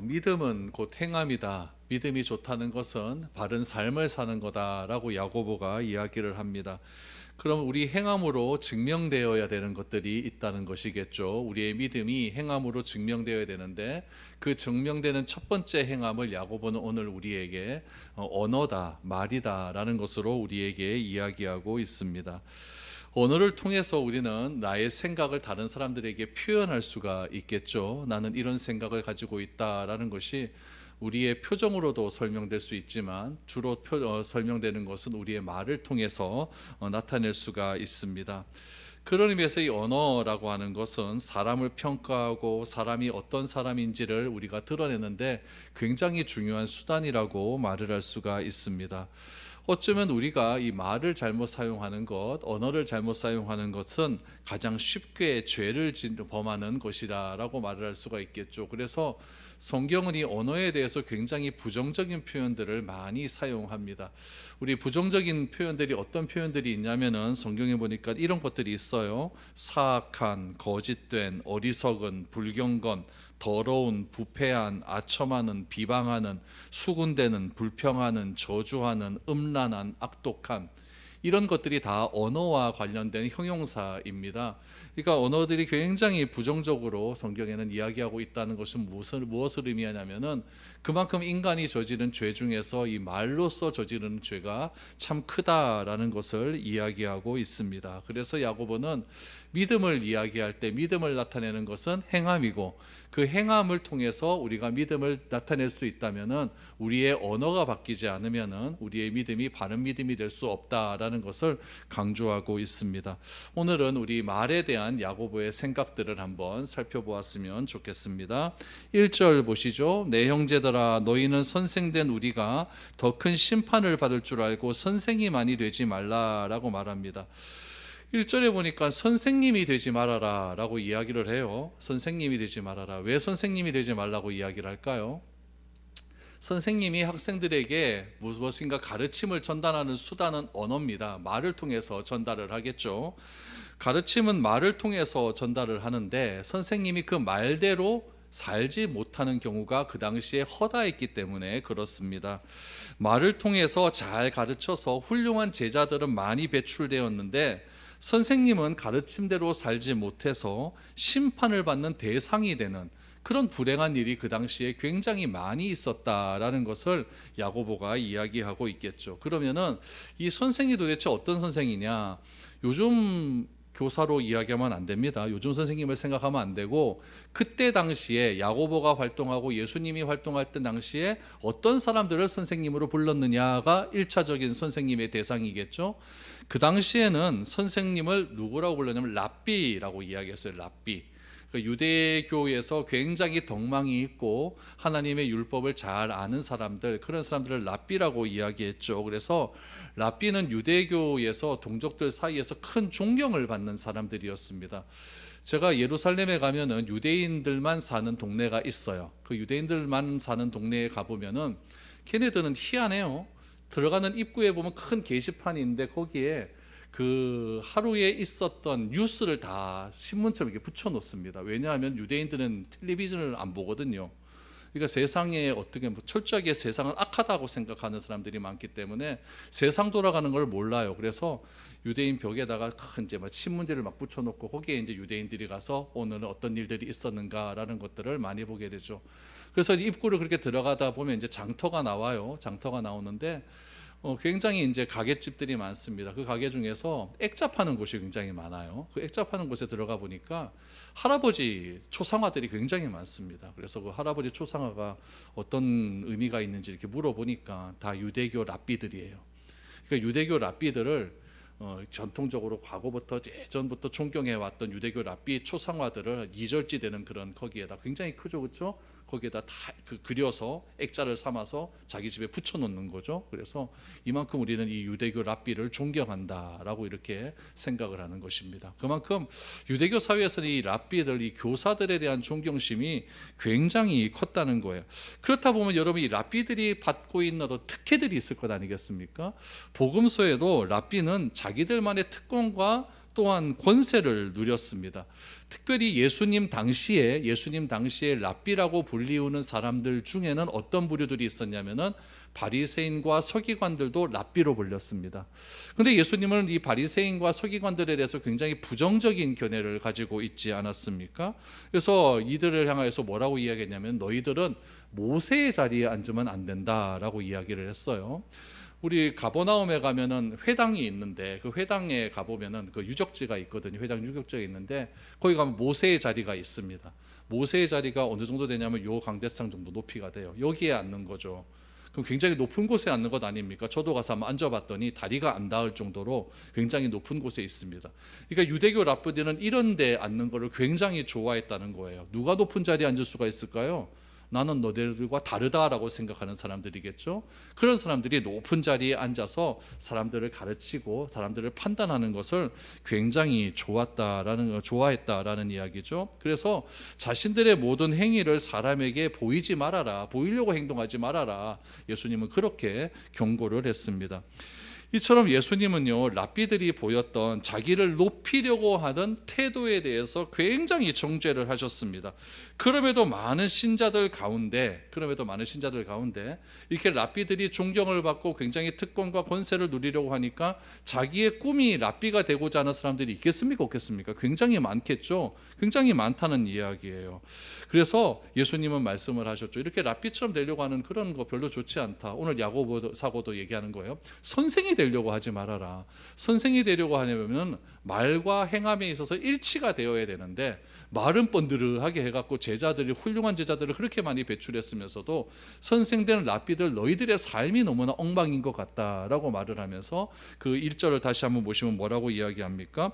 믿음은 곧 행함이다. 믿음이 좋다는 것은 바른 삶을 사는 거다라고 야고보가 이야기를 합니다. 그럼 우리 행함으로 증명되어야 되는 것들이 있다는 것이겠죠. 우리의 믿음이 행함으로 증명되어야 되는데 그 증명되는 첫 번째 행함을 야고보는 오늘 우리에게 언어다, 말이다라는 것으로 우리에게 이야기하고 있습니다. 언어를 통해서 우리는 나의 생각을 다른 사람들에게 표현할 수가 있겠죠. 나는 이런 생각을 가지고 있다라는 것이 우리의 표정으로도 설명될 수 있지만 주로 설명되는 것은 우리의 말을 통해서 나타낼 수가 있습니다. 그런 의미에서 이 언어라고 하는 것은 사람을 평가하고 사람이 어떤 사람인지를 우리가 드러내는데 굉장히 중요한 수단이라고 말을 할 수가 있습니다. 어쩌면 우리가 이 말을 잘못 사용하는 것, 언어를 잘못 사용하는 것은 가장 쉽게 죄를 범하는 것이다라고 말을 할 수가 있겠죠. 그래서 성경은 이 언어에 대해서 굉장히 부정적인 표현들을 많이 사용합니다. 우리 부정적인 표현들이 어떤 표현들이 있냐면은 성경에 보니까 이런 것들이 있어요. 사악한, 거짓된, 어리석은, 불경건, 더러운, 부패한, 아첨하는, 비방하는, 수군대는, 불평하는, 저주하는, 음란한, 악독한, 이런 것들이 다 언어와 관련된 형용사입니다. 그러니까 언어들이 굉장히 부정적으로 성경에는 이야기하고 있다는 것은 무엇을 의미하냐면은 그만큼 인간이 저지른 죄 중에서 이 말로써 저지르는 죄가 참 크다라는 것을 이야기하고 있습니다. 그래서 야고보는 믿음을 이야기할 때 믿음을 나타내는 것은 행함이고 그 행함을 통해서 우리가 믿음을 나타낼 수 있다면은 우리의 언어가 바뀌지 않으면은 우리의 믿음이 바른 믿음이 될 수 없다라는 것을 강조하고 있습니다. 오늘은 우리 말에 대한 야고보의 생각들을 한번 살펴보았으면 좋겠습니다. 1절 보시죠. 내 형제들아 너희는 선생된 우리가 더 큰 심판을 받을 줄 알고 선생이 많이 되지 말라라고 말합니다. 1절에 보니까 선생님이 되지 말아라 라고 이야기를 해요. 선생님이 되지 말아라. 왜 선생님이 되지 말라고 이야기를 할까요? 선생님이 학생들에게 무엇인가 가르침을 전달하는 수단은 언어입니다. 말을 통해서 전달을 하겠죠. 가르침은 말을 통해서 전달을 하는데 선생님이 그 말대로 살지 못하는 경우가 그 당시에 허다했기 때문에 그렇습니다. 말을 통해서 잘 가르쳐서 훌륭한 제자들은 많이 배출되었는데 선생님은 가르침대로 살지 못해서 심판을 받는 대상이 되는 그런 불행한 일이 그 당시에 굉장히 많이 있었다라는 것을 야고보가 이야기하고 있겠죠. 그러면은 이 선생이 도대체 어떤 선생이냐? 요즘 교사로 이야기하면 안 됩니다. 요즘 선생님을 생각하면 안 되고 그때 당시에 야고보가 활동하고 예수님이 활동할 때 당시에 어떤 사람들을 선생님으로 불렀느냐가 1차적인 선생님의 대상이겠죠. 그 당시에는 선생님을 누구라고 불렀냐면 랍비라고 이야기했어요. 랍비. 유대교에서 굉장히 덕망이 있고 하나님의 율법을 잘 아는 사람들, 그런 사람들을 랍비라고 이야기했죠. 그래서 랍비는 유대교에서 동족들 사이에서 큰 존경을 받는 사람들이었습니다. 제가 예루살렘에 가면은 유대인들만 사는 동네가 있어요. 그 유대인들만 사는 동네에 가보면은 걔네들은 희한해요. 들어가는 입구에 보면 큰 게시판이 있는데 거기에 그 하루에 있었던 뉴스를 다 신문처럼 이렇게 붙여놓습니다. 왜냐하면 유대인들은 텔레비전을 안 보거든요. 그러니까 세상에 어떻게 철저하게 세상을 악하다고 생각하는 사람들이 많기 때문에 세상 돌아가는 걸 몰라요. 그래서 유대인 벽에다가 큰 이제 막 신문지를 막 붙여놓고 거기에 이제 유대인들이 가서 오늘은 어떤 일들이 있었는가라는 것들을 많이 보게 되죠. 그래서 입구를 그렇게 들어가다 보면 이제 장터가 나와요. 장터가 나오는데 굉장히 이제 가게집들이 많습니다. 그 가게 중에서 액자 파는 곳이 굉장히 많아요. 그 액자 파는 곳에 들어가 보니까 할아버지 초상화들이 굉장히 많습니다. 그래서 그 할아버지 초상화가 어떤 의미가 있는지 이렇게 물어보니까 다 유대교 랍비들이에요. 그러니까 유대교 랍비들을 전통적으로 과거부터 예전부터 존경해왔던 유대교 랍비 초상화들을 이절지되는 그런 거기에다 굉장히 크죠, 그렇죠? 거기에다 다 그려서 액자를 삼아서 자기 집에 붙여놓는 거죠. 그래서 이만큼 우리는 이 유대교 랍비를 존경한다라고 이렇게 생각을 하는 것입니다. 그만큼 유대교 사회에서는 이 랍비들, 이 교사들에 대한 존경심이 굉장히 컸다는 거예요. 그렇다 보면 여러분 이 랍비들이 받고 있는 어떤 특혜들이 있을 것 아니겠습니까? 복음서에도 랍비는 자기들만의 특권과 또한 권세를 누렸습니다. 특별히 예수님 당시에 랍비라고 불리우는 사람들 중에는 어떤 부류들이 있었냐면은 바리새인과 서기관들도 랍비로 불렸습니다. 그런데 예수님은 이 바리새인과 서기관들에 대해서 굉장히 부정적인 견해를 가지고 있지 않았습니까? 그래서 이들을 향해서 뭐라고 이야기했냐면 너희들은 모세의 자리에 앉으면 안 된다라고 이야기를 했어요. 우리 가버나움에 가면은 회당이 있는데 그 회당에 가보면은 그 유적지가 있거든요. 회당 유적지가 있는데 거기 가면 모세의 자리가 있습니다. 모세의 자리가 어느 정도 되냐면 요 강대상 정도 높이가 돼요. 여기에 앉는 거죠. 그럼 굉장히 높은 곳에 앉는 것 아닙니까? 저도 가서 한번 앉아봤더니 다리가 안 닿을 정도로 굉장히 높은 곳에 있습니다. 그러니까 유대교 랍비들은 이런 데 앉는 거를 굉장히 좋아했다는 거예요. 누가 높은 자리에 앉을 수가 있을까요? 나는 너희들과 다르다라고 생각하는 사람들이겠죠. 그런 사람들이 높은 자리에 앉아서 사람들을 가르치고 사람들을 판단하는 것을 굉장히 좋아했다라는 이야기죠. 그래서 자신들의 모든 행위를 사람에게 보이지 말아라, 보이려고 행동하지 말아라, 예수님은 그렇게 경고를 했습니다. 이처럼 예수님은요, 랍비들이 보였던 자기를 높이려고 하는 태도에 대해서 굉장히 정죄를 하셨습니다. 그럼에도 많은 신자들 가운데 이렇게 랍비들이 존경을 받고 굉장히 특권과 권세를 누리려고 하니까 자기의 꿈이 랍비가 되고자 하는 사람들이 있겠습니까, 없겠습니까? 굉장히 많겠죠. 굉장히 많다는 이야기예요. 그래서 예수님은 말씀을 하셨죠. 이렇게 랍비처럼 되려고 하는 그런 거 별로 좋지 않다. 오늘 야고보 사도도 얘기하는 거예요. 선생이 되려고 하지 말아라. 선생이 되려고 하려면 말과 행함에 있어서 일치가 되어야 되는데 말은 번드르하게 해갖고 훌륭한 제자들을 그렇게 많이 배출했으면서도 선생되는 랍비들 너희들의 삶이 너무나 엉망인 것 같다라고 말을 하면서 그 1절을 다시 한번 보시면 뭐라고 이야기합니까?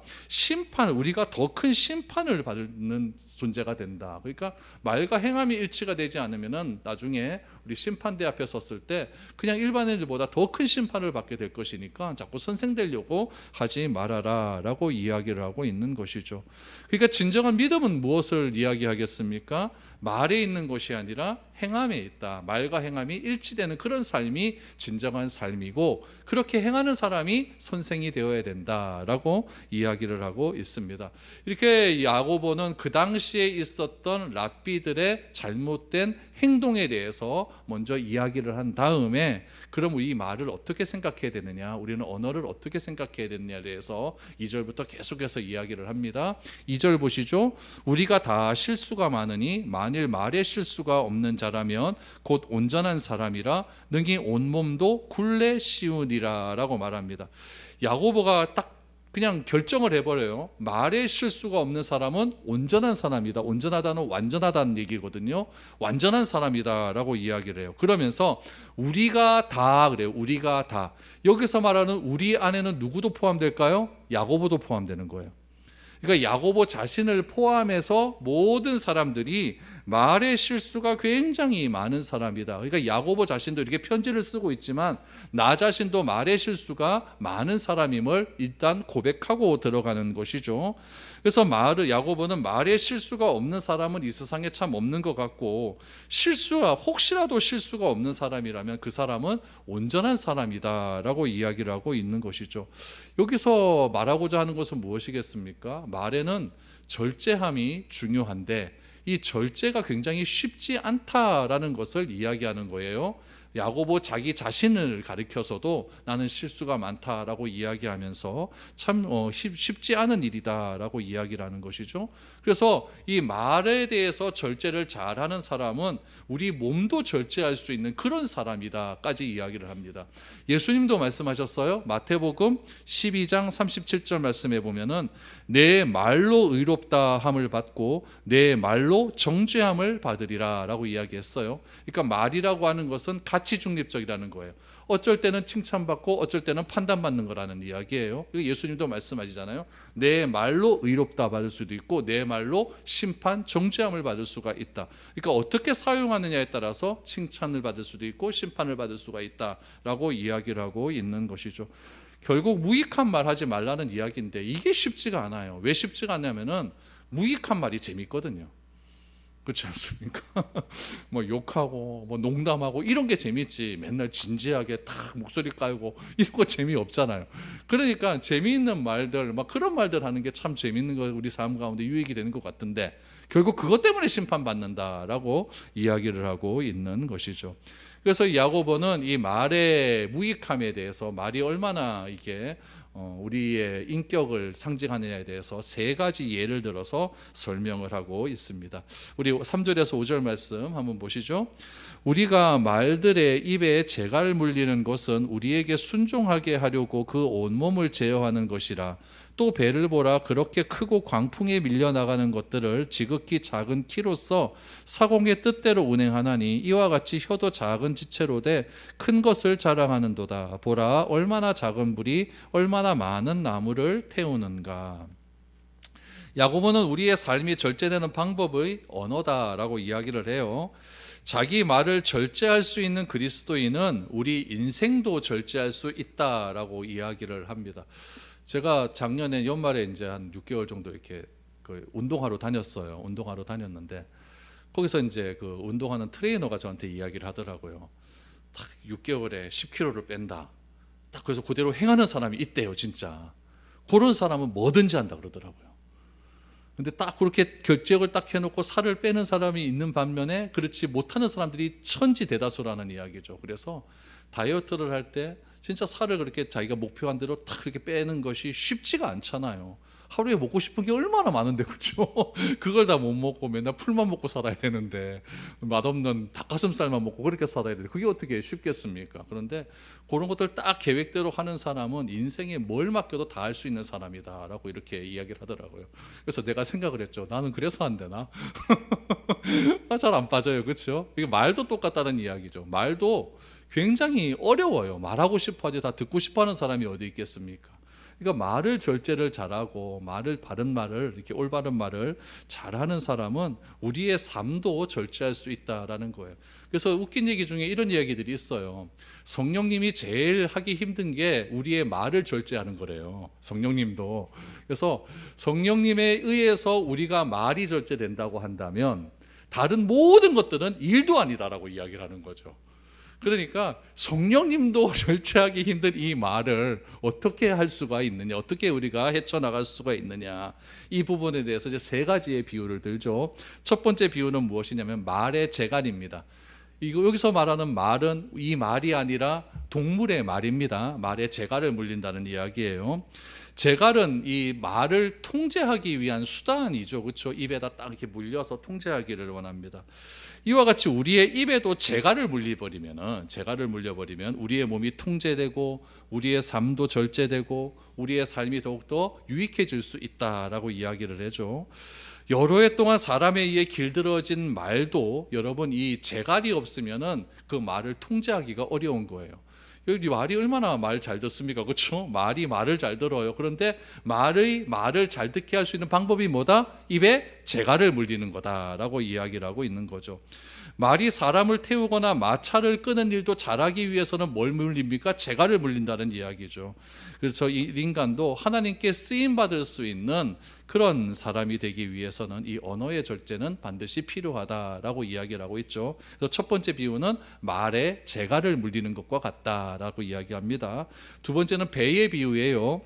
우리가 더 큰 심판을 받는 존재가 된다. 그러니까 말과 행함이 일치가 되지 않으면은 나중에 우리 심판대 앞에 섰을 때 그냥 일반인들보다 더 큰 심판을 받게 될 것이니까 자꾸 선생 되려고 하지 말아라 라고 이야기를 하고 있는 것이죠. 그러니까 진정한 믿음은 무엇을 이야기하겠습니까? 말에 있는 것이 아니라 행함에 있다. 말과 행함이 일치되는 그런 삶이 진정한 삶이고 그렇게 행하는 사람이 선생이 되어야 된다라고 이야기를 하고 있습니다. 이렇게 야고보는 그 당시에 있었던 랍비들의 잘못된 행동에 대해서 먼저 이야기를 한 다음에 그럼 우리 이 말을 어떻게 생각해야 되느냐, 우리는 언어를 어떻게 생각해야 되느냐에 대해서 2절부터 계속해서 이야기를 합니다. 2절 보시죠. 우리가 다 실수가 많으니 만일 말에 실수가 없는 자라면 곧 온전한 사람이라 능히 온몸도 굴레 씌우니라 라고 말합니다. 야고보가 딱 그냥 결정을 해버려요. 말에 실수가 없는 사람은 온전한 사람이다. 온전하다는 완전하다는 얘기거든요. 완전한 사람이다 라고 이야기를 해요. 그러면서 우리가 다 그래요. 우리가 다. 여기서 말하는 우리 안에는 누구도 포함될까요? 야고보도 포함되는 거예요. 그러니까 야고보 자신을 포함해서 모든 사람들이 말의 실수가 굉장히 많은 사람이다. 그러니까 야고보 자신도 이렇게 편지를 쓰고 있지만 나 자신도 말의 실수가 많은 사람임을 일단 고백하고 들어가는 것이죠. 그래서 야고보는 말의 실수가 없는 사람은 이 세상에 참 없는 것 같고 혹시라도 실수가 없는 사람이라면 그 사람은 온전한 사람이다라고 이야기를 하고 있는 것이죠. 여기서 말하고자 하는 것은 무엇이겠습니까? 말에는 절제함이 중요한데 이 절제가 굉장히 쉽지 않다라는 것을 이야기하는 거예요. 야고보 자기 자신을 가리켜서도 나는 실수가 많다라고 이야기하면서 참 쉽지 않은 일이다라고 이야기를 하는 것이죠. 그래서 이 말에 대해서 절제를 잘하는 사람은 우리 몸도 절제할 수 있는 그런 사람이다까지 이야기를 합니다. 예수님도 말씀하셨어요. 마태복음 12장 37절 말씀해 보면은 내 말로 의롭다 함을 받고 내 말로 정죄함을 받으리라 라고 이야기했어요. 그러니까 말이라고 하는 것은 가치 중립적이라는 거예요. 어쩔 때는 칭찬받고 어쩔 때는 판단받는 거라는 이야기예요. 예수님도 말씀하시잖아요. 내 말로 의롭다 받을 수도 있고 내 말로 심판, 정죄함을 받을 수가 있다. 그러니까 어떻게 사용하느냐에 따라서 칭찬을 받을 수도 있고 심판을 받을 수가 있다라고 이야기를 하고 있는 것이죠. 결국 무익한 말 하지 말라는 이야기인데 이게 쉽지가 않아요. 왜 쉽지가 않냐면은 무익한 말이 재밌거든요. 그렇지 않습니까? 뭐 욕하고 뭐 농담하고 이런 게 재밌지, 맨날 진지하게 딱 목소리 깔고 이런 거 재미없잖아요. 그러니까 재미있는 말들, 막 그런 말들 하는 게 참 재밌는 거, 우리 삶 가운데 유익이 되는 것 같은데 결국 그것 때문에 심판받는다라고 이야기를 하고 있는 것이죠. 그래서 이 야고보는 이 말의 무익함에 대해서, 말이 얼마나 이게 우리의 인격을 상징하느냐에 대해서 세 가지 예를 들어서 설명을 하고 있습니다. 우리 3절에서 5절 말씀 한번 보시죠. 우리가 말들의 입에 재갈 물리는 것은 우리에게 순종하게 하려고 그 온몸을 제어하는 것이라. 또 배를 보라, 그렇게 크고 광풍에 밀려나가는 것들을 지극히 작은 키로서 사공의 뜻대로 운행하나니 이와 같이 혀도 작은 지체로 돼 큰 것을 자랑하는도다. 보라, 얼마나 작은 불이 얼마나 많은 나무를 태우는가. 야고보는 우리의 삶이 절제되는 방법의 언어다라고 이야기를 해요. 자기 말을 절제할 수 있는 그리스도인은 우리 인생도 절제할 수 있다라고 이야기를 합니다. 제가 작년에 연말에 이제 한 6개월 정도 이렇게 그 운동하러 다녔어요. 운동하러 다녔는데 거기서 이제 그 운동하는 트레이너가 저한테 이야기를 하더라고요. 딱 6개월에 10kg를 뺀다. 딱 그래서 그대로 행하는 사람이 있대요, 진짜. 그런 사람은 뭐든지 한다 그러더라고요. 근데 딱 그렇게 결정을 딱 해놓고 살을 빼는 사람이 있는 반면에 그렇지 못하는 사람들이 천지 대다수라는 이야기죠. 그래서 다이어트를 할 때 진짜 살을 그렇게 자기가 목표한 대로 딱 그렇게 빼는 것이 쉽지가 않잖아요. 하루에 먹고 싶은 게 얼마나 많은데, 그렇죠? 그걸 다 못 먹고 맨날 풀만 먹고 살아야 되는데, 맛없는 닭가슴살만 먹고 그렇게 살아야 되는데 그게 어떻게 쉽겠습니까? 그런데 그런 것들 딱 계획대로 하는 사람은 인생에 뭘 맡겨도 다 할 수 있는 사람이다라고 이렇게 이야기를 하더라고요. 그래서 내가 생각을 했죠. 나는 그래서 안 되나? 잘 안 빠져요, 그렇죠? 이게 말도 똑같다는 이야기죠. 말도 굉장히 어려워요. 말하고 싶어하지 다 듣고 싶어하는 사람이 어디 있겠습니까? 그러니까 말을 절제를 잘하고 바른 말을, 이렇게 올바른 말을 잘하는 사람은 우리의 삶도 절제할 수 있다라는 거예요. 그래서 웃긴 얘기 중에 이런 이야기들이 있어요. 성령님이 제일 하기 힘든 게 우리의 말을 절제하는 거래요. 성령님도. 그래서 성령님에 의해서 우리가 말이 절제된다고 한다면 다른 모든 것들은 일도 아니다라고 이야기를 하는 거죠. 그러니까 성령님도 절제하기 힘든 이 말을 어떻게 할 수가 있느냐, 어떻게 우리가 헤쳐나갈 수가 있느냐, 이 부분에 대해서 이제 세 가지의 비유를 들죠. 첫 번째 비유는 무엇이냐면 말의 재갈입니다. 여기서 말하는 말은 이 말이 아니라 동물의 말입니다. 말의 재갈을 물린다는 이야기예요. 재갈은 이 말을 통제하기 위한 수단이죠, 그렇죠? 입에다 딱 이렇게 물려서 통제하기를 원합니다. 이와 같이 우리의 입에도 재갈을 물려버리면 우리의 몸이 통제되고 우리의 삶도 절제되고 우리의 삶이 더욱더 유익해질 수 있다라고 이야기를 해줘. 여러 해 동안 사람에 의해 길들어진 말도 여러분 이 재갈이 없으면은 그 말을 통제하기가 어려운 거예요. 여기 말이 얼마나 말 잘 듣습니까? 그렇죠? 말이 말을 잘 들어요. 그런데 말을 잘 듣게 할 수 있는 방법이 뭐다? 입에 재갈을 물리는 거다라고 이야기를 하고 있는 거죠. 말이 사람을 태우거나 마차를 끄는 일도 잘하기 위해서는 뭘 물립니까? 재갈을 물린다는 이야기죠. 그래서 이 인간도 하나님께 쓰임 받을 수 있는 그런 사람이 되기 위해서는 이 언어의 절제는 반드시 필요하다라고 이야기를 하고 있죠. 그래서 첫 번째 비유는 말에 재갈을 물리는 것과 같다라고 이야기합니다. 두 번째는 배의 비유예요.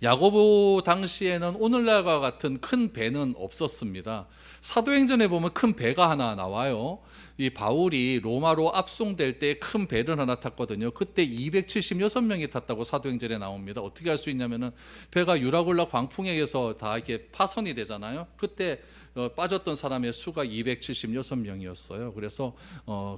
야고보 당시에는 오늘날과 같은 큰 배는 없었습니다. 사도행전에 보면 큰 배가 하나 나와요. 이 바울이 로마로 압송될 때 큰 배를 하나 탔거든요. 그때 276명이 탔다고 사도행전에 나옵니다. 어떻게 할 수 있냐면은 배가 유라굴라 광풍에 의해서 다 이렇게 파손이 되잖아요. 그때 빠졌던 사람의 수가 276명이었어요. 그래서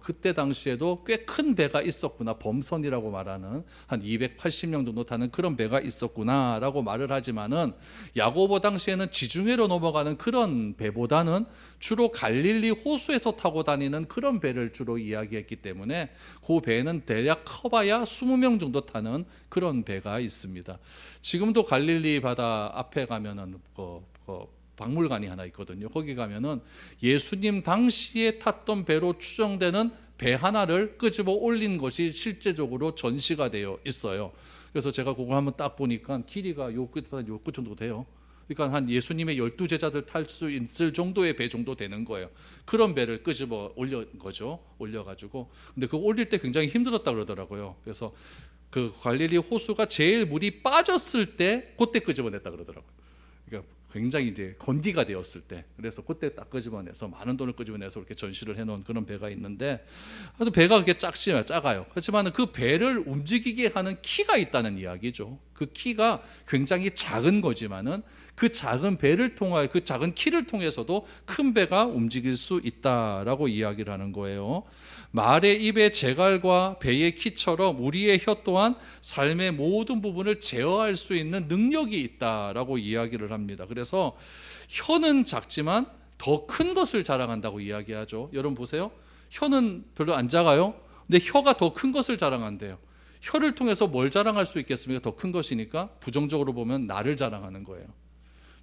그때 당시에도 꽤 큰 배가 있었구나, 범선이라고 말하는 한 280명 정도 타는 그런 배가 있었구나라고 말을 하지만은 야고보 당시에는 지중해로 넘어가는 그런 배보다는 주로 갈릴리 호수에서 타고 다니는 그런 배를 주로 이야기했기 때문에 그 배는 대략 커봐야 20명 정도 타는 그런 배가 있습니다. 지금도 갈릴리 바다 앞에 가면은 박물관이 하나 있거든요. 거기 가면은 예수님 당시에 탔던 배로 추정되는 배 하나를 끄집어 올린 것이 실제적으로 전시가 되어 있어요. 그래서 제가 그걸 한번 딱 보니까 길이가 요 끝 정도 돼요. 그러니까 한 예수님의 12제자들 탈 수 있을 정도의 배 정도 되는 거예요. 그런 배를 끄집어 올린 거죠. 올려가지고. 근데 그거 올릴 때 굉장히 힘들었다 그러더라고요. 그래서 그 갈릴리 호수가 제일 물이 빠졌을 때 그때 끄집어냈다 그러더라고요. 그러니까 굉장히 이제 건기가 되었을 때, 그래서 그때 딱 끄집어내서 많은 돈을 끄집어내서 이렇게 전시를 해놓은 그런 배가 있는데, 아주 배가 그렇게 작아요. 그렇지만 그 배를 움직이게 하는 키가 있다는 이야기죠. 그 키가 굉장히 작은 거지만은 그 작은 배를 통하여, 그 작은 키를 통해서도 큰 배가 움직일 수 있다라고 이야기를 하는 거예요. 말의 입의 재갈과 배의 키처럼 우리의 혀 또한 삶의 모든 부분을 제어할 수 있는 능력이 있다라고 이야기를 합니다. 그래서 혀는 작지만 더 큰 것을 자랑한다고 이야기하죠. 여러분 보세요. 혀는 별로 안 작아요. 근데 혀가 더 큰 것을 자랑한대요. 혀를 통해서 뭘 자랑할 수 있겠습니까? 더 큰 것이니까. 부정적으로 보면 나를 자랑하는 거예요.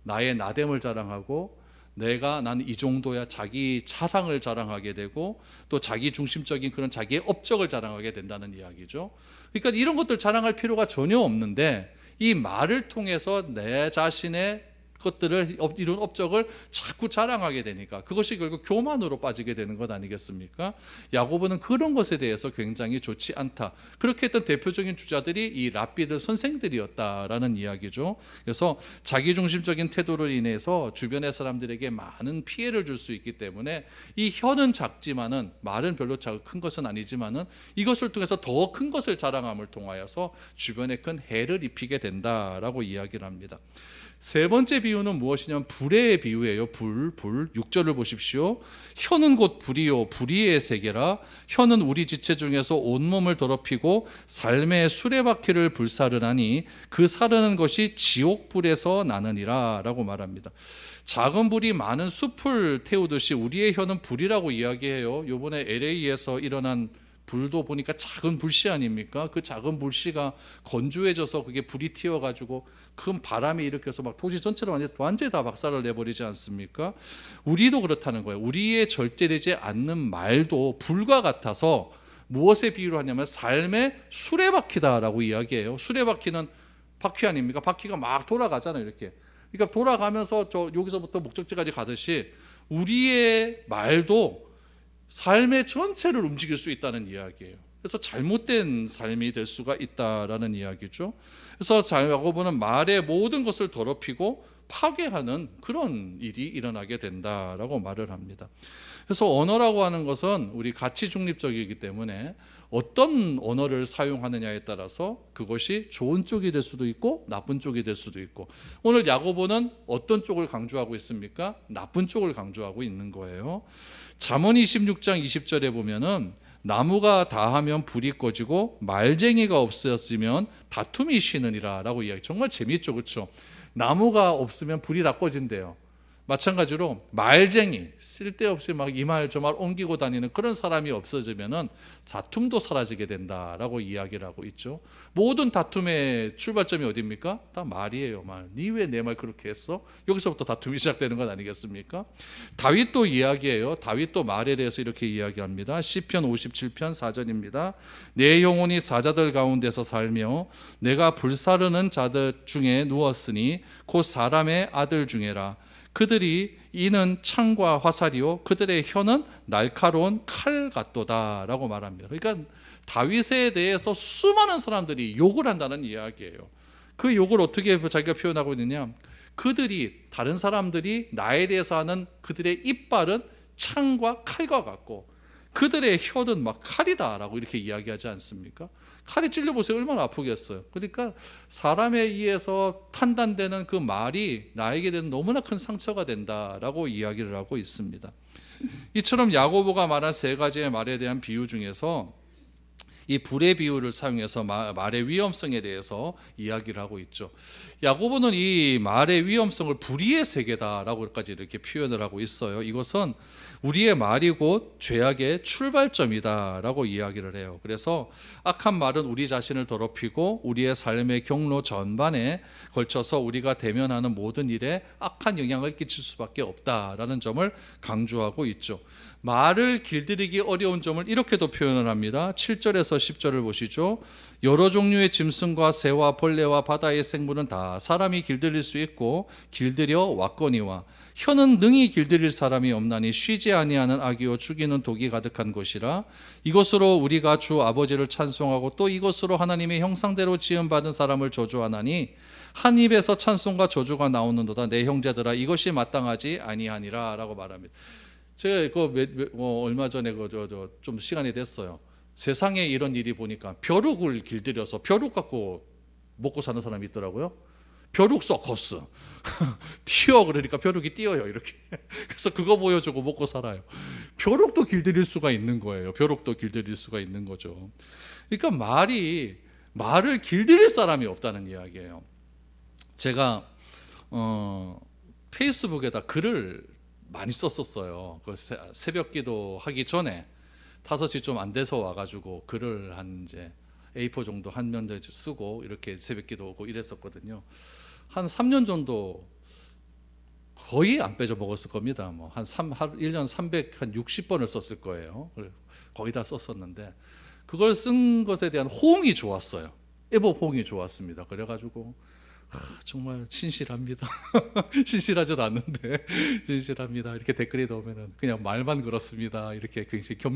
나의 나됨을 자랑하고, 난 이 정도야, 자기 자랑을 자랑하게 되고, 또 자기 중심적인 그런 자기의 업적을 자랑하게 된다는 이야기죠. 그러니까 이런 것들 자랑할 필요가 전혀 없는데, 이 말을 통해서 내 자신의 것들을, 이룬 업적을 자꾸 자랑하게 되니까 그것이 결국 교만으로 빠지게 되는 것 아니겠습니까? 야고보는 그런 것에 대해서 굉장히 좋지 않다. 그렇게 했던 대표적인 주자들이 이 랍비들 선생들이었다라는 이야기죠. 그래서 자기중심적인 태도로 인해서 주변의 사람들에게 많은 피해를 줄 수 있기 때문에, 이 혀는 작지만은, 말은 별로 큰 것은 아니지만은 이것을 통해서 더 큰 것을 자랑함을 통하여서 주변에 큰 해를 입히게 된다라고 이야기를 합니다. 세 번째 비유는 무엇이냐면 불의 비유예요. 불. 6절을 보십시오. 혀는 곧 불이요 불의의 세계라. 혀는 우리 지체 중에서 온몸을 더럽히고 삶의 수레바퀴를 불사르나니 그 사르는 것이 지옥불에서 나느니라 라고 말합니다. 작은 불이 많은 숲을 태우듯이 우리의 혀는 불이라고 이야기해요. 요번에 LA에서 일어난 불도 보니까 작은 불씨 아닙니까? 그 작은 불씨가 건조해져서 그게 불이 튀어가지고 큰 바람이 일으켜서 막 도시 전체를 완전히 다 박살을 내버리지 않습니까? 우리도 그렇다는 거예요. 우리의 절제되지 않는 말도 불과 같아서 무엇에 비유를 하냐면 삶의 수레바퀴다라고 이야기해요. 수레바퀴는 바퀴 아닙니까? 바퀴가 막 돌아가잖아요, 이렇게. 그러니까 돌아가면서 여기서부터 목적지까지 가듯이 우리의 말도 삶의 전체를 움직일 수 있다는 이야기예요. 그래서 잘못된 삶이 될 수가 있다라는 이야기죠. 그래서 야고보는 말의 모든 것을 더럽히고 파괴하는 그런 일이 일어나게 된다라고 말을 합니다. 그래서 언어라고 하는 것은 우리 가치 중립적이기 때문에 어떤 언어를 사용하느냐에 따라서 그것이 좋은 쪽이 될 수도 있고 나쁜 쪽이 될 수도 있고, 오늘 야고보는 어떤 쪽을 강조하고 있습니까? 나쁜 쪽을 강조하고 있는 거예요. 잠언 26장 20절에 보면은 나무가 다하면 불이 꺼지고 말쟁이가 없었으면 다툼이 쉬느니라 라고 이야기. 정말 재미있죠, 그렇죠? 나무가 없으면 불이 다 꺼진대요. 마찬가지로 말쟁이, 쓸데없이 막 이 말 저 말 옮기고 다니는 그런 사람이 없어지면은 다툼도 사라지게 된다라고 이야기를 하고 있죠. 모든 다툼의 출발점이 어디입니까? 다 말이에요, 말. 니 왜 내 말 그렇게 했어? 여기서부터 다툼이 시작되는 것 아니겠습니까? 다윗도 이야기해요. 다윗도 말에 대해서 이렇게 이야기합니다. 시편 57편 4절입니다. 내 영혼이 사자들 가운데서 살며 내가 불사르는 자들 중에 누웠으니 곧 사람의 아들 중에라. 그들이 이는 창과 화살이요 그들의 혀는 날카로운 칼 같도다 라고 말합니다. 그러니까 다윗에 대해서 수많은 사람들이 욕을 한다는 이야기예요. 그 욕을 어떻게 자기가 표현하고 있느냐, 다른 사람들이 나에 대해서 하는 그들의 이빨은 창과 칼과 같고 그들의 혀는 막 칼이다 라고 이렇게 이야기하지 않습니까? 칼이 찔려보세요. 얼마나 아프겠어요. 그러니까 사람에 의해서 판단되는 그 말이 나에게 된 너무나 큰 상처가 된다라고 이야기를 하고 있습니다. 이처럼 야고보가 말한 세 가지의 말에 대한 비유 중에서 이 불의 비유를 사용해서 말의 위험성에 대해서 이야기를 하고 있죠. 야고보는 이 말의 위험성을 불의의 세계다라고까지 이렇게 표현을 하고 있어요. 이것은 우리의 말이 곧 죄악의 출발점이다라고 이야기를 해요. 그래서 악한 말은 우리 자신을 더럽히고 우리의 삶의 경로 전반에 걸쳐서 우리가 대면하는 모든 일에 악한 영향을 끼칠 수밖에 없다라는 점을 강조하고 있죠. 말을 길들이기 어려운 점을 이렇게도 표현을 합니다. 7절에서 10절을 보시죠. 여러 종류의 짐승과 새와 벌레와 바다의 생물은 다 사람이 길들일 수 있고 길들여 왔거니와 혀는 능히 길들일 사람이 없나니 쉬지 아니하는 악이요 죽이는 독이 가득한 곳이라. 이것으로 우리가 주 아버지를 찬송하고 또 이것으로 하나님의 형상대로 지음받은 사람을 저주하나니 한 입에서 찬송과 저주가 나오는도다. 내 형제들아 이것이 마땅하지 아니하니라 라고 말합니다. 제가 얼마 전에 좀 시간이 됐어요. 세상에 이런 일이 보니까 벼룩을 길들여서 벼룩 갖고 먹고 사는 사람이 있더라고요. 벼룩 서커스. 튀어 그러니까 벼룩이 뛰어요 이렇게. 그래서 그거 보여주고 먹고 살아요. 벼룩도 길들일 수가 있는 거예요. 벼룩도 길들일 수가 있는 거죠. 그러니까 말을 길들일 사람이 없다는 이야기예요. 제가 페이스북에다 글을 많이 썼었어요. 그 새벽 기도 하기 전에 5시 좀 안 돼서 와가지고 글을 한 이제 A4 정도 한 면 쓰고 이렇게 새벽 기도 오고 이랬었거든요. 한 3년 정도 거의 안 빼져 먹었을 겁니다. 뭐 한 1년 360번을 썼을 거예요. 거의 다 썼었는데 그걸 쓴 것에 대한 호응이 좋았어요. 애법 호응이 좋았습니다. 그래가지고 정말 신실합니다. 신실하지도 않는데 신실합니다. 이렇게 댓글이 나오면은 그냥 말만 그렇습니다. 이렇게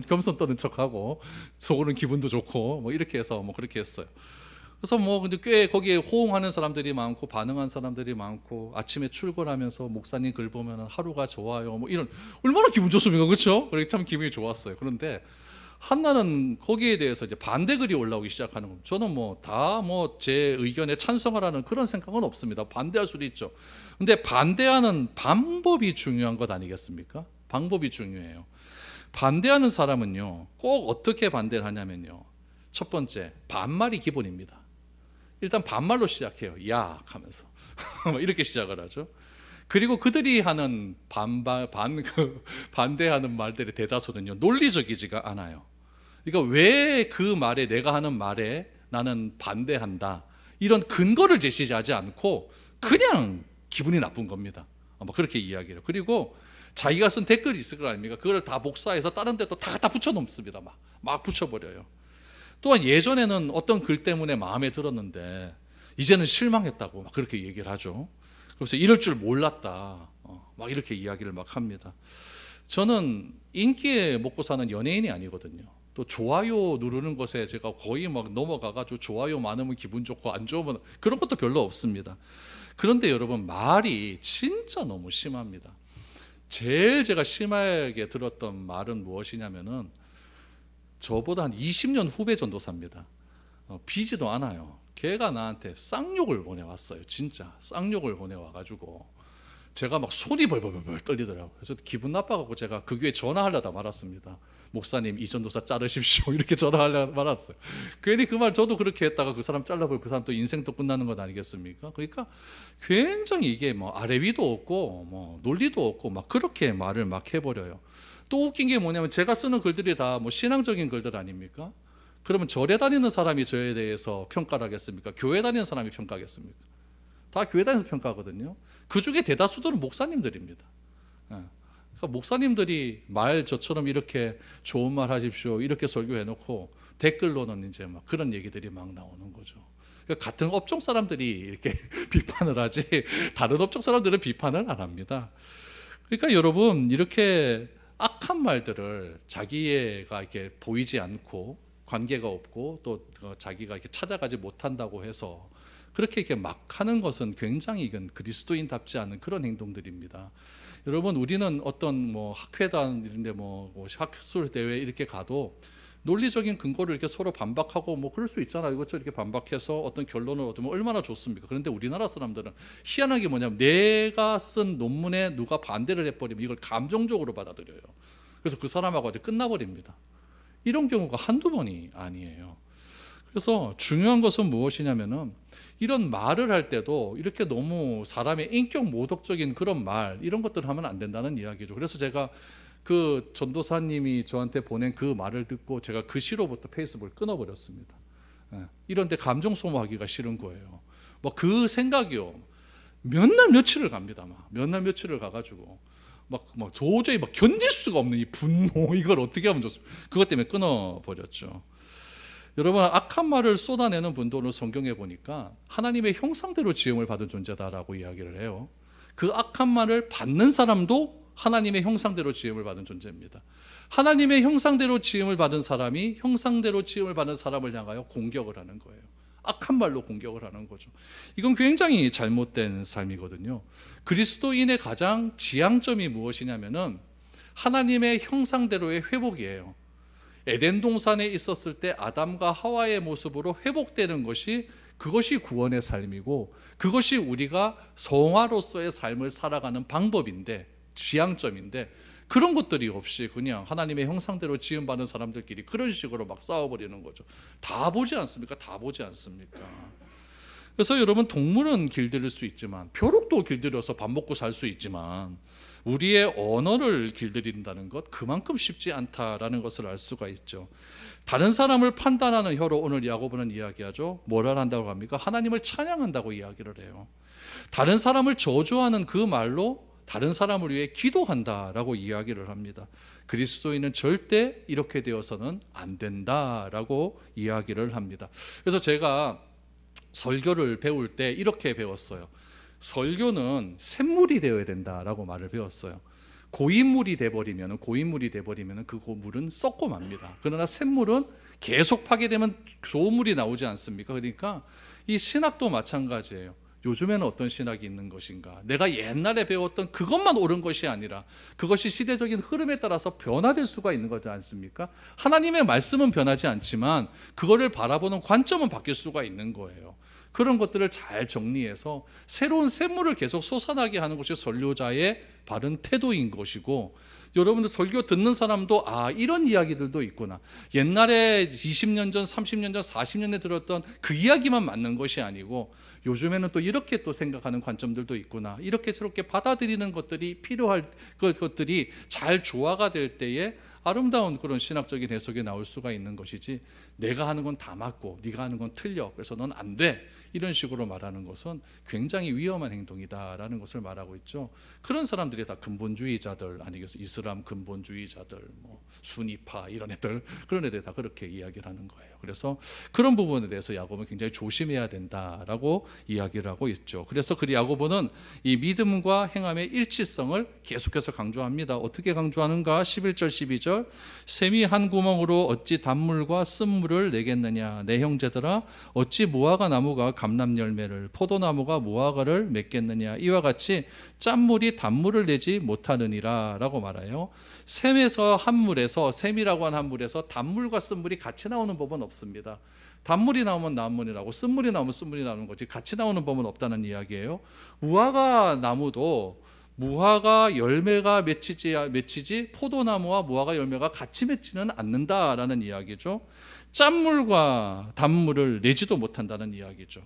겸손 떠는 척하고 속으로는 기분도 좋고 뭐 이렇게 해서 뭐 그렇게 했어요. 그래서 뭐 근데 꽤 거기에 호응하는 사람들이 많고 반응한 사람들이 많고 아침에 출근하면서 목사님 글 보면은 하루가 좋아요. 뭐 이런 얼마나 기분 좋습니까, 그렇죠? 그래 참 기분이 좋았어요. 그런데 한나는 거기에 대해서 이제 반대 글이 올라오기 시작하는 겁니다. 저는 제 의견에 찬성하라는 그런 생각은 없습니다. 반대할 수도 있죠. 근데 반대하는 방법이 중요한 것 아니겠습니까? 방법이 중요해요. 반대하는 사람은요, 꼭 어떻게 반대를 하냐면요. 첫 번째, 반말이 기본입니다. 일단 반말로 시작해요. 야 하면서 이렇게 시작을 하죠. 그리고 그들이 하는 반대하는 말들의 대다수는요, 논리적이지가 않아요. 그러니까 왜 그 말에, 내가 하는 말에 나는 반대한다, 이런 근거를 제시하지 않고 그냥 기분이 나쁜 겁니다. 그렇게 이야기해요. 그리고 자기가 쓴 댓글이 있을 거 아닙니까? 그걸 다 복사해서 다른 데 또 다 갖다 붙여놓습니다. 막 붙여버려요. 또한 예전에는 어떤 글 때문에 마음에 들었는데 이제는 실망했다고 막 그렇게 얘기를 하죠. 그래서 이럴 줄 몰랐다, 막 이렇게 이야기를 막 합니다. 저는 인기에 먹고 사는 연예인이 아니거든요. 또 좋아요 누르는 것에 제가 거의 막 넘어가가지고 좋아요 많으면 기분 좋고 안 좋으면 그런 것도 별로 없습니다. 그런데 여러분, 말이 진짜 너무 심합니다. 제일 제가 심하게 들었던 말은 무엇이냐면은, 저보다 한 20년 후배 전도사입니다. 비지도 않아요. 걔가 나한테 쌍욕을 보내왔어요. 진짜 쌍욕을 보내와가지고 제가 막 손이 벌벌벌 떨리더라고요. 그래서 기분 나빠갖고 제가 그 교회 전화하려다 말았습니다. 목사님, 이 전도사 자르십시오. 이렇게 전화하려다 말았어요. 괜히 그 말 저도 그렇게 했다가 그 사람 잘라버리면 그 사람 또 인생 또 끝나는 것 아니겠습니까? 그러니까 굉장히 이게 뭐 아래 위도 없고 뭐 논리도 없고 막 그렇게 말을 막 해버려요. 또 웃긴 게 뭐냐면, 제가 쓰는 글들이 다 뭐 신앙적인 글들 아닙니까? 그러면 절에 다니는 사람이 저에 대해서 평가를 하겠습니까? 교회 다니는 사람이 평가하겠습니까? 다 교회 다니면서 평가하거든요. 그 중에 대다수들은 목사님들입니다. 그러니까 목사님들이 저처럼 이렇게 좋은 말 하십시오, 이렇게 설교해놓고 댓글로는 이제 막 그런 얘기들이 막 나오는 거죠. 그러니까 같은 업종 사람들이 이렇게 비판을 하지 다른 업종 사람들은 비판을 안 합니다. 그러니까 여러분, 이렇게 악한 말들을 자기가 이렇게 보이지 않고 관계가 없고 또 자기가 이렇게 찾아가지 못한다고 해서 그렇게 이렇게 막 하는 것은 굉장히 이건 그리스도인답지 않은 그런 행동들입니다. 여러분, 우리는 어떤 학회단 이런데 학술 대회 이렇게 가도 논리적인 근거를 이렇게 서로 반박하고 그럴 수 있잖아요. 이것저것 이렇게 반박해서 어떤 결론을 얻으면 얼마나 좋습니까? 그런데 우리나라 사람들은 희한하게 뭐냐면, 내가 쓴 논문에 누가 반대를 해버리면 이걸 감정적으로 받아들여요. 그래서 그 사람하고 이제 끝나버립니다. 이런 경우가 한두 번이 아니에요. 그래서 중요한 것은 무엇이냐면은, 이런 말을 할 때도 이렇게 너무 사람의 인격 모독적인 그런 말, 이런 것들을 하면 안 된다는 이야기죠. 그래서 제가 그 전도사님이 저한테 보낸 그 말을 듣고 제가 그 시로부터 페이스북을 끊어버렸습니다. 이런데 감정 소모하기가 싫은 거예요. 그 생각이요, 몇 날 며칠을 갑니다. 몇 날 며칠을 가가지고 막 도저히 막 견딜 수가 없는 이 분노, 이걸 어떻게 하면 좋습니까? 그것 때문에 끊어버렸죠. 여러분, 악한 말을 쏟아내는 분들은 성경에 보니까 하나님의 형상대로 지음을 받은 존재다라고 이야기를 해요. 그 악한 말을 받는 사람도 하나님의 형상대로 지음을 받은 존재입니다. 하나님의 형상대로 지음을 받은 사람이 형상대로 지음을 받은 사람을 향하여 공격을 하는 거예요. 악한 말로 공격을 하는 거죠. 이건 굉장히 잘못된 삶이거든요. 그리스도인의 가장 지향점이 무엇이냐면은 하나님의 형상대로의 회복이에요. 에덴 동산에 있었을 때 아담과 하와의 모습으로 회복되는 것이, 그것이 구원의 삶이고, 그것이 우리가 성화로서의 삶을 살아가는 방법인데, 지향점인데, 그런 것들이 없이 그냥 하나님의 형상대로 지음받은 사람들끼리 그런 식으로 막 싸워버리는 거죠. 다 보지 않습니까? 다 보지 않습니까? 그래서 여러분, 동물은 길들일 수 있지만, 벼룩도 길들여서 밥 먹고 살 수 있지만, 우리의 언어를 길들인다는 것, 그만큼 쉽지 않다라는 것을 알 수가 있죠. 다른 사람을 판단하는 혀로 오늘 야고보는 이야기하죠. 뭐라 한다고 합니까? 하나님을 찬양한다고 이야기를 해요. 다른 사람을 저주하는 그 말로 다른 사람을 위해 기도한다라고 이야기를 합니다. 그리스도인은 절대 이렇게 되어서는 안 된다라고 이야기를 합니다. 그래서 제가 설교를 배울 때 이렇게 배웠어요. 설교는 샘물이 되어야 된다라고 말을 배웠어요. 고인물이 돼버리면 그 물은 썩고 맙니다. 그러나 샘물은 계속 파게 되면 좋은 물이 나오지 않습니까? 그러니까 이 신학도 마찬가지예요. 요즘에는 어떤 신학이 있는 것인가? 내가 옛날에 배웠던 그것만 옳은 것이 아니라 그것이 시대적인 흐름에 따라서 변화될 수가 있는 거지 않습니까? 하나님의 말씀은 변하지 않지만 그거를 바라보는 관점은 바뀔 수가 있는 거예요. 그런 것들을 잘 정리해서 새로운 샘물을 계속 솟아나게 하는 것이 설교자의 바른 태도인 것이고, 여러분들 설교 듣는 사람도 이런 이야기들도 있구나, 옛날에 20년 전, 30년 전, 40년 전에 들었던 그 이야기만 맞는 것이 아니고 요즘에는 또 이렇게 또 생각하는 관점들도 있구나, 이렇게 저렇게 받아들이는 것들이 필요할 것들이 잘 조화가 될 때에 아름다운 그런 신학적인 해석이 나올 수가 있는 것이지, 내가 하는 건 다 맞고 네가 하는 건 틀려, 그래서 넌 안 돼, 이런 식으로 말하는 것은 굉장히 위험한 행동이다라는 것을 말하고 있죠. 그런 사람들이 다 근본주의자들 아니겠어요? 이슬람 근본주의자들, 수니파 이런 애들, 그런 애들 다 그렇게 이야기를 하는 거예요. 그래서 그런 부분에 대해서 야고보는 굉장히 조심해야 된다라고 이야기를 하고 있죠. 그래서 그 야고보는 이 믿음과 행함의 일치성을 계속해서 강조합니다. 어떻게 강조하는가? 11절 12절, 샘이 한 구멍으로 어찌 단물과 쓴물을 내겠느냐? 내 형제들아, 어찌 무화과 나무가 감람 열매를, 포도나무가 무화과를 맺겠느냐? 이와 같이 짠물이 단물을 내지 못하느니라 라고 말해요. 샘에서 한 물에서, 샘이라고 하는 한 물에서 단물과 쓴물이 같이 나오는 법은 없습니다. 단물이 나오면 단물이 나오고 쓴물이 나오면 쓴물이 나오는 거지, 같이 나오는 법은 없다는 이야기예요. 무화과 나무도 무화과 열매가 맺히지 포도나무와 무화과 열매가 같이 맺지는 않는다라는 이야기죠. 짠물과 단물을 내지도 못한다는 이야기죠.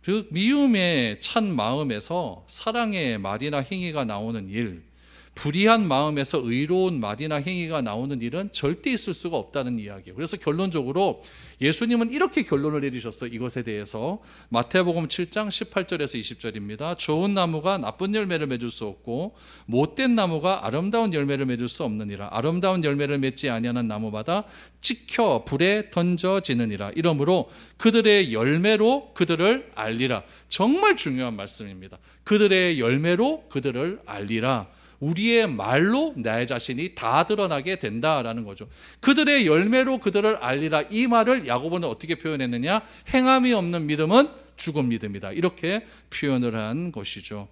그 미움에 찬 마음에서 사랑의 말이나 행위가 나오는 일, 불의한 마음에서 의로운 말이나 행위가 나오는 일은 절대 있을 수가 없다는 이야기예요. 그래서 결론적으로 예수님은 이렇게 결론을 내리셨어요. 이것에 대해서 마태복음 7장 18절에서 20절입니다. 좋은 나무가 나쁜 열매를 맺을 수 없고 못된 나무가 아름다운 열매를 맺을 수 없느니라. 아름다운 열매를 맺지 아니하는 나무마다 찍혀 불에 던져지느니라. 이러므로 그들의 열매로 그들을 알리라. 정말 중요한 말씀입니다. 그들의 열매로 그들을 알리라. 우리의 말로 나의 자신이 다 드러나게 된다라는 거죠. 그들의 열매로 그들을 알리라. 이 말을 야고보는 어떻게 표현했느냐? 행함이 없는 믿음은 죽은 믿음이다. 이렇게 표현을 한 것이죠.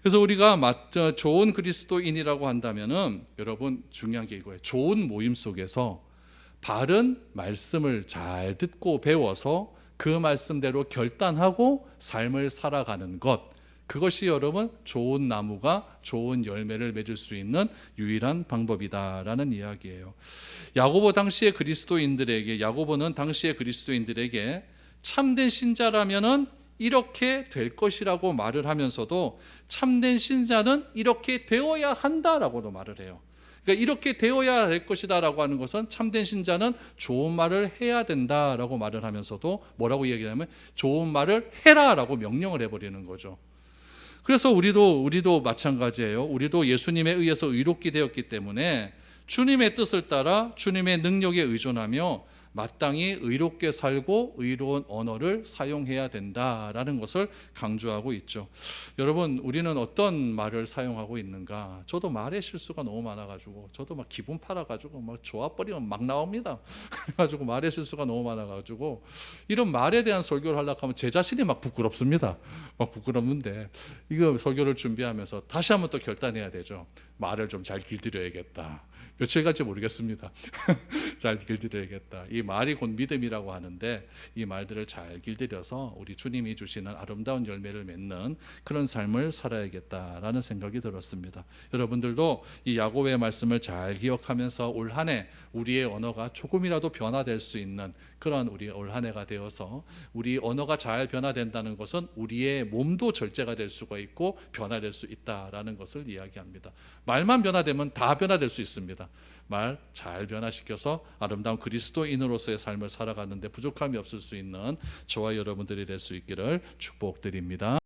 그래서 우리가 좋은 그리스도인이라고 한다면은, 여러분 중요한 게 이거예요. 좋은 모임 속에서 바른 말씀을 잘 듣고 배워서 그 말씀대로 결단하고 삶을 살아가는 것, 그것이 여러분 좋은 나무가 좋은 열매를 맺을 수 있는 유일한 방법이다라는 이야기예요. 야고보는 당시의 그리스도인들에게 참된 신자라면은 이렇게 될 것이라고 말을 하면서도 참된 신자는 이렇게 되어야 한다라고도 말을 해요. 그러니까 이렇게 되어야 될 것이다라고 하는 것은 참된 신자는 좋은 말을 해야 된다라고 말을 하면서도 뭐라고 이야기하냐면 좋은 말을 해라라고 명령을 해버리는 거죠. 그래서 우리도 마찬가지예요. 우리도 예수님에 의해서 의롭게 되었기 때문에 주님의 뜻을 따라 주님의 능력에 의존하며 마땅히 의롭게 살고 의로운 언어를 사용해야 된다라는 것을 강조하고 있죠. 여러분, 우리는 어떤 말을 사용하고 있는가? 저도 말의 실수가 너무 많아가지고 저도 막 기분 팔아가지고 막 좋아버리면 막 나옵니다. 그래가지고 말의 실수가 너무 많아가지고 이런 말에 대한 설교를 하려고 하면 제 자신이 막 부끄럽습니다. 막 부끄럽는데 이거 설교를 준비하면서 다시 한번 또 결단해야 되죠. 말을 좀 잘 길들여야겠다. 며칠 갈지 모르겠습니다. 잘 길들여야겠다. 이 말이 곧 믿음이라고 하는데 이 말들을 잘 길들여서 우리 주님이 주시는 아름다운 열매를 맺는 그런 삶을 살아야겠다라는 생각이 들었습니다. 여러분들도 이 야고보의 말씀을 잘 기억하면서 올 한 해 우리의 언어가 조금이라도 변화될 수 있는 그런 우리 올 한 해가 되어서 우리 언어가 잘 변화된다는 것은 우리의 몸도 절제가 될 수가 있고 변화될 수 있다라는 것을 이야기합니다. 말만 변화되면 다 변화될 수 있습니다. 말 잘 변화시켜서 아름다운 그리스도인으로서의 삶을 살아가는데 부족함이 없을 수 있는 저와 여러분들이 될 수 있기를 축복드립니다.